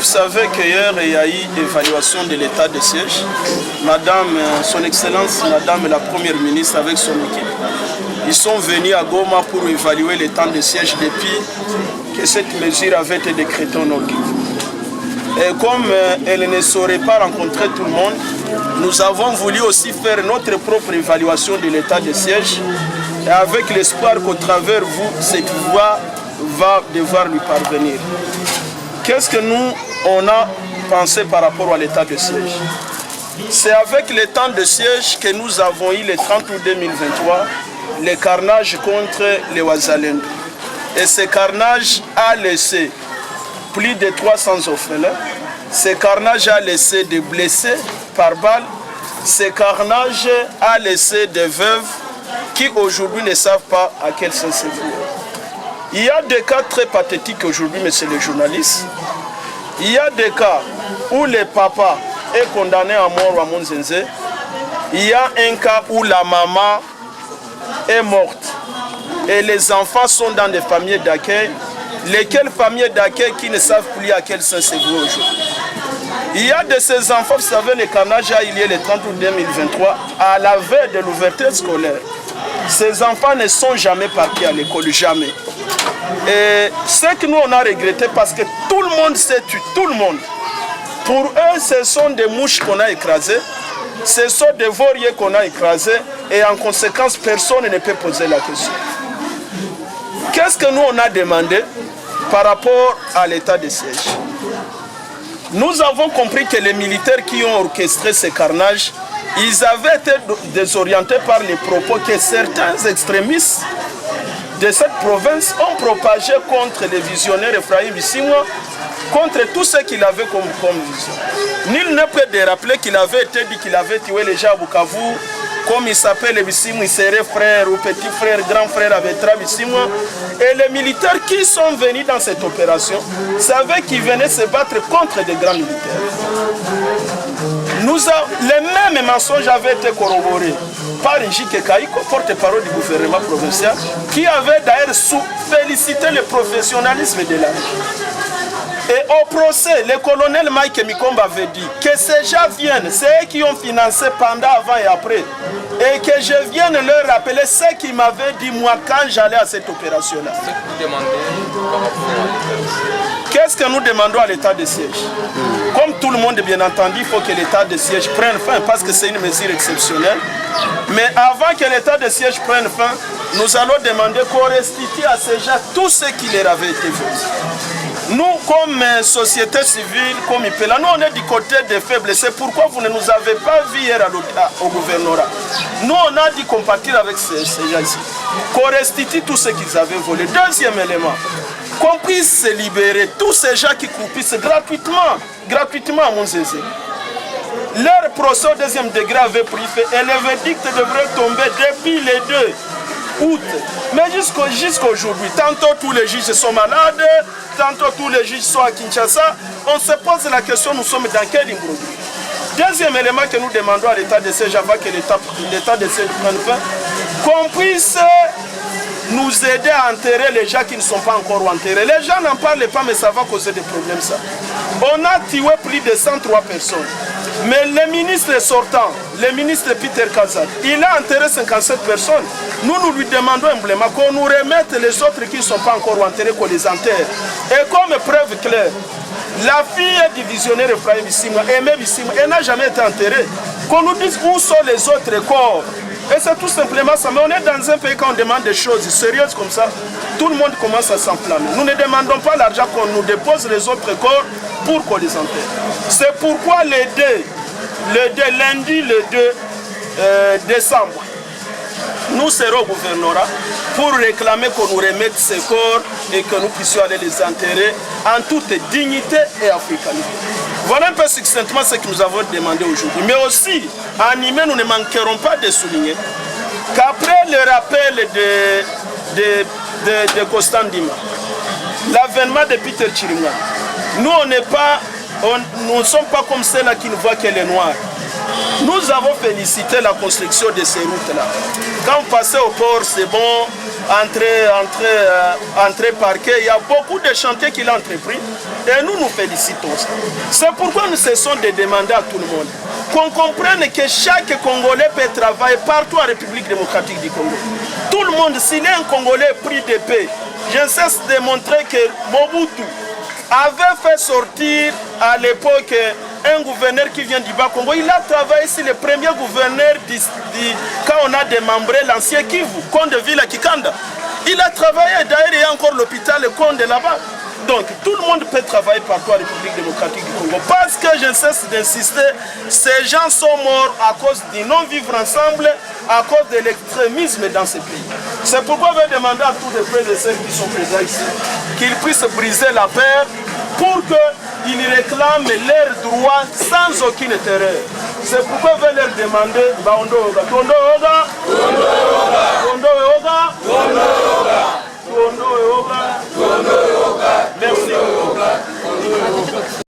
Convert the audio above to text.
savez qu'hier, il y a eu évaluation de l'état de siège. Madame, son Excellence, Madame la Première ministre avec son équipe, ils sont venus à Goma pour évaluer l'état de siège depuis que cette mesure avait été décrétée au Nord Kivu. Et comme elle ne saurait pas rencontrer tout le monde, nous avons voulu aussi faire notre propre évaluation de l'état de siège et avec l'espoir qu'au travers vous, cette voie va devoir lui parvenir. Qu'est-ce que nous, on a pensé par rapport à l'état de siège? C'est avec l'état de siège que nous avons eu le 30 août 2023 le carnage contre les Wazalendo. Et ce carnage a laissé plus de 300 orphelins. Ce carnage a laissé des blessés par balle. Ce carnage a laissé des veuves qui aujourd'hui ne savent pas à quel sens se vouer. Il y a des cas très pathétiques aujourd'hui, messieurs les journalistes. Il y a des cas où le papa est condamné à mort à Monzenze. Il y a un cas où la maman est morte et les enfants sont dans des familles d'accueil. Lesquelles familles d'accueil qui ne savent plus à quel sens se vouer aujourd'hui. Il y a de ces enfants, vous savez, le carnage a eu lieu le 30 août 2023 à la veille de l'ouverture scolaire. Ces enfants ne sont jamais partis à l'école, jamais. Et ce que nous on a regretté parce que tout le monde s'est tué, tout le monde. Pour eux, ce sont des mouches qu'on a écrasées, ce sont des voriers qu'on a écrasés et en conséquence, personne ne peut poser la question. Qu'est-ce que nous on a demandé par rapport à l'état de siège? Nous avons compris que les militaires qui ont orchestré ce carnage, ils avaient été désorientés par les propos que certains extrémistes de cette province ont propagé contre les visionnaires Ephraim Bisimwa, contre tout ce qu'il avait comme vision. Nul ne peut de rappeler qu'il avait été dit qu'il avait tué les gens à Bukavu, comme il s'appelle Bisimwa, il serait frère ou petit frère, grand frère avec Bisimwa. Et les militaires qui sont venus dans cette opération savaient qu'ils venaient se battre contre des grands militaires. Les mêmes mensonges avaient été corroborés par Njike Kaiko, porte-parole du gouvernement provincial, qui avait d'ailleurs félicité le professionnalisme de l'armée. Et au procès, le colonel Mike Mikomba avait dit que ces gens viennent, c'est eux qui ont financé pendant, avant et après, et que je vienne leur rappeler ce qu'ils m'avaient dit moi quand j'allais à cette opération-là. Qu'est-ce que nous demandons à l'état de siège? Comme tout le monde, bien entendu, il faut que l'état de siège prenne fin parce que c'est une mesure exceptionnelle. Mais avant que l'état de siège prenne fin, nous allons demander qu'on restitue à ces gens tout ce qui leur avait été fait. Nous, comme société civile, comme IPELA, nous on est du côté des faibles. C'est pourquoi vous ne nous avez pas vu hier au gouvernorat. Nous on a dit compatir avec ces gens ici. Qu'on restitue tout ce qu'ils avaient volé. Deuxième élément, qu'on puisse se libérer tous ces gens qui croupissent gratuitement à Monzézé. Leur procès au deuxième degré avait pris fait et le verdict devrait tomber depuis les 2 août. Mais jusqu'aujourd'hui, tantôt tous les juges sont malades, tantôt tous les juges sont à Kinshasa. On se pose la question, nous sommes dans quel imbroglio? Deuxième élément que nous demandons à l'état de siège avant que l'état de siège prenne fin, qu'on puisse nous aider à enterrer les gens qui ne sont pas encore enterrés. Les gens n'en parlent pas, mais ça va causer des problèmes, ça. On a tué plus de 103 personnes. Mais le ministre sortant, le ministre Peter Kazak, il a enterré 57 personnes. Nous lui demandons humblement qu'on nous remette les autres qui ne sont pas encore enterrés, qu'on les enterre. Et comme preuve claire, la fille du visionnaire Ephraim Bisimwa, Aimé Bisimwa, elle n'a jamais été enterrée. Qu'on nous dise où sont les autres corps. Et c'est tout simplement ça. Mais on est dans un pays quand on demande des choses sérieuses comme ça, tout le monde commence à s'enflammer. Nous ne demandons pas l'argent qu'on nous dépose les autres corps pour qu'on les enterre. C'est pourquoi lundi le 2 décembre, nous serons au gouvernorat pour réclamer qu'on nous remette ces corps et que nous puissions aller les enterrer en toute dignité et africanité. Voilà un peu succinctement ce que nous avons demandé aujourd'hui. Mais aussi, animés, nous ne manquerons pas de souligner qu'après le rappel de Constant Ndima, l'avènement de Peter Chirimwami, nous ne sommes pas comme ceux-là qui ne voient que les noirs. Nous avons félicité la construction de ces routes-là. Quand vous passez au port, c'est bon, entrée parquet. Il y a beaucoup de chantiers qu'il a entrepris et nous nous félicitons. C'est pourquoi nous cessons de demander à tout le monde qu'on comprenne que chaque Congolais peut travailler partout en République démocratique du Congo. Tout le monde, s'il est un Congolais pris de paix, je cesse de montrer que Mobutu avait fait sortir à l'époque un gouverneur qui vient du Bas-Congo. Il a travaillé sur le premier gouverneur quand on a démembré l'ancien Kivu, Conde Villa Kikanda. Il a travaillé, d'ailleurs il y a encore l'hôpital Conde là-bas. Donc tout le monde peut travailler partout en République démocratique du Congo. Parce que je cesse d'insister, ces gens sont morts à cause du non-vivre ensemble, à cause de l'extrémisme dans ce pays. C'est pourquoi je vais demander à tous les frères et sœurs qui sont présents ici qu'ils puissent briser la paix pour qu'ils réclament leurs droits sans aucune terreur. C'est pourquoi je vais leur demander Baondo Oga. Tondo Oga. Tondo Oga. Tondo Oga. Tondo Oga. Tondo Oga. Tondo Oga. Merci.